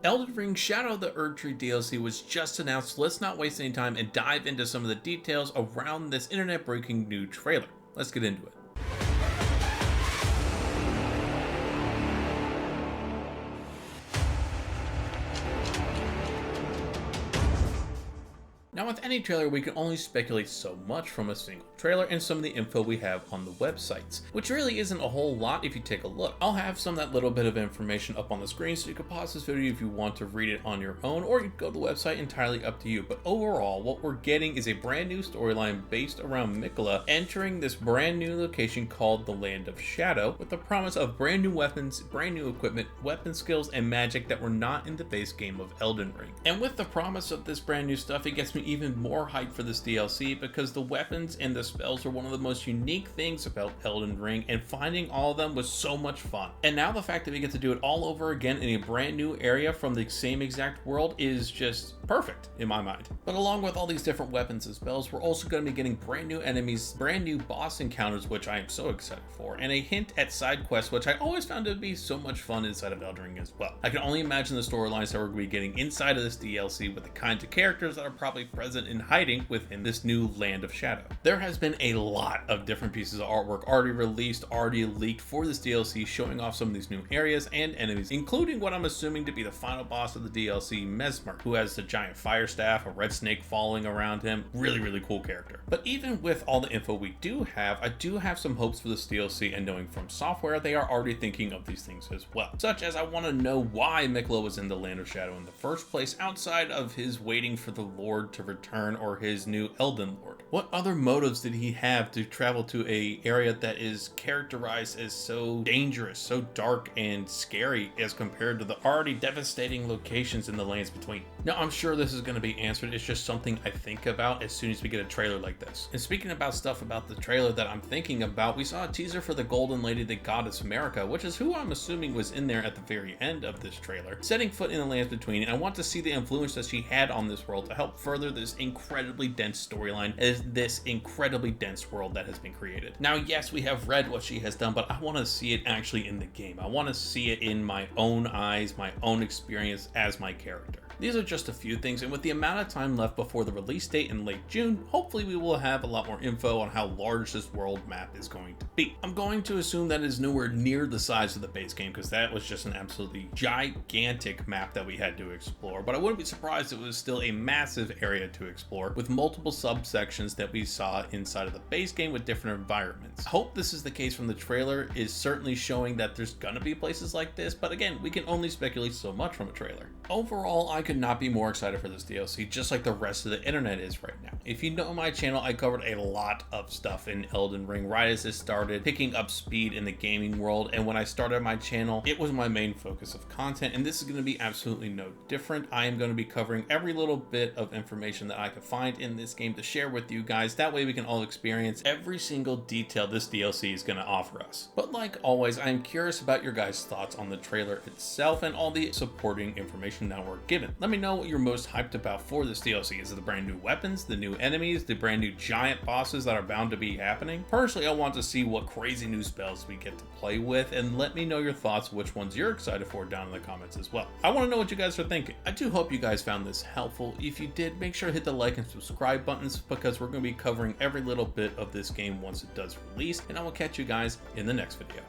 Elden Ring Shadow of the Erdtree DLC was just announced, so let's not waste any time and dive into some of the details around this internet-breaking new trailer. Let's get into it. Now with any trailer, we can only speculate so much from a single trailer and some of the info we have on the websites, which really isn't a whole lot if you take a look. I'll have some of that little bit of information up on the screen, so you can pause this video if you want to read it on your own, or you can go to the website, entirely up to you. But overall, what we're getting is a brand new storyline based around Miquella entering this brand new location called the Land of Shadow, with the promise of brand new weapons, brand new equipment, weapon skills, and magic that were not in the base game of Elden Ring. And with the promise of this brand new stuff, it gets me even more hyped for this DLC, because the weapons and the spells are one of the most unique things about Elden Ring, and finding all of them was so much fun. And now the fact that we get to do it all over again in a brand new area from the same exact world is just perfect in my mind. But along with all these different weapons and spells, we're also going to be getting brand new enemies, brand new boss encounters, which I am so excited for, and a hint at side quests, which I always found to be so much fun inside of Elden Ring as well. I can only imagine the storylines that we're going to be getting inside of this DLC, with the kinds of characters that are probably present in hiding within this new Land of Shadow. There has been a lot of different pieces of artwork already released, already leaked for this DLC, showing off some of these new areas and enemies, including what I'm assuming to be the final boss of the DLC, Mesmer, who has the giant fire staff, a red snake following around him. Really cool character. But even with all the info we do have, I do have some hopes for this DLC, and knowing from software, they are already thinking of these things as well. Such as, I want to know why Miquella was in the Land of Shadow in the first place, outside of his waiting for the Lord to return, or his new Elden Lord. What other motives did he have to travel to a area that is characterized as so dangerous, so dark and scary as compared to the already devastating locations in the lands between? Now, I'm sure this is going to be answered. It's just something I think about as soon as we get a trailer like this. And speaking about stuff about the trailer that I'm thinking about, we saw a teaser for the Golden Lady, the Goddess America, which is who I'm assuming was in there at the very end of this trailer, setting foot in the lands between, and I want to see the influence that she had on this world to help further this incredibly dense storyline, as this incredibly dense world that has been created. Now, yes, we have read what she has done, but I want to see it actually in the game. I want to see it in my own eyes, my own experience as my character. These are just a few things, and with the amount of time left before the release date in late June, hopefully we will have a lot more info on how large this world map is going to be. I'm going to assume that it is nowhere near the size of the base game, because that was just an absolutely gigantic map that we had to explore, but I wouldn't be surprised if it was still a massive area to explore, with multiple subsections that we saw inside of the base game with different environments. I hope this is the case from the trailer, is certainly showing that there's gonna be places like this, but again, we can only speculate so much from a trailer. Overall, I could not be more excited for this DLC, just like the rest of the internet is right now. If you know my channel, I covered a lot of stuff in Elden Ring right as it started picking up speed in the gaming world, and when I started my channel, it was my main focus of content, and this is going to be absolutely no different. I am going to be covering every little bit of information that I could find in this game to share with you guys. That way we can all experience every single detail this DLC is going to offer us. But like always, I am curious about your guys' thoughts on the trailer itself and all the supporting information that we're given. Let me know what you're most hyped about for this DLC. Is it the brand new weapons, the new enemies, the brand new giant bosses that are bound to be happening? Personally, I want to see what crazy new spells we get to play with, and let me know your thoughts, which ones you're excited for, down in the comments as well. I want to know what you guys are thinking. I do hope you guys found this helpful. If you did, make sure to hit the like and subscribe buttons, because we're going to be covering every little bit of this game once it does release, and I will catch you guys in the next video.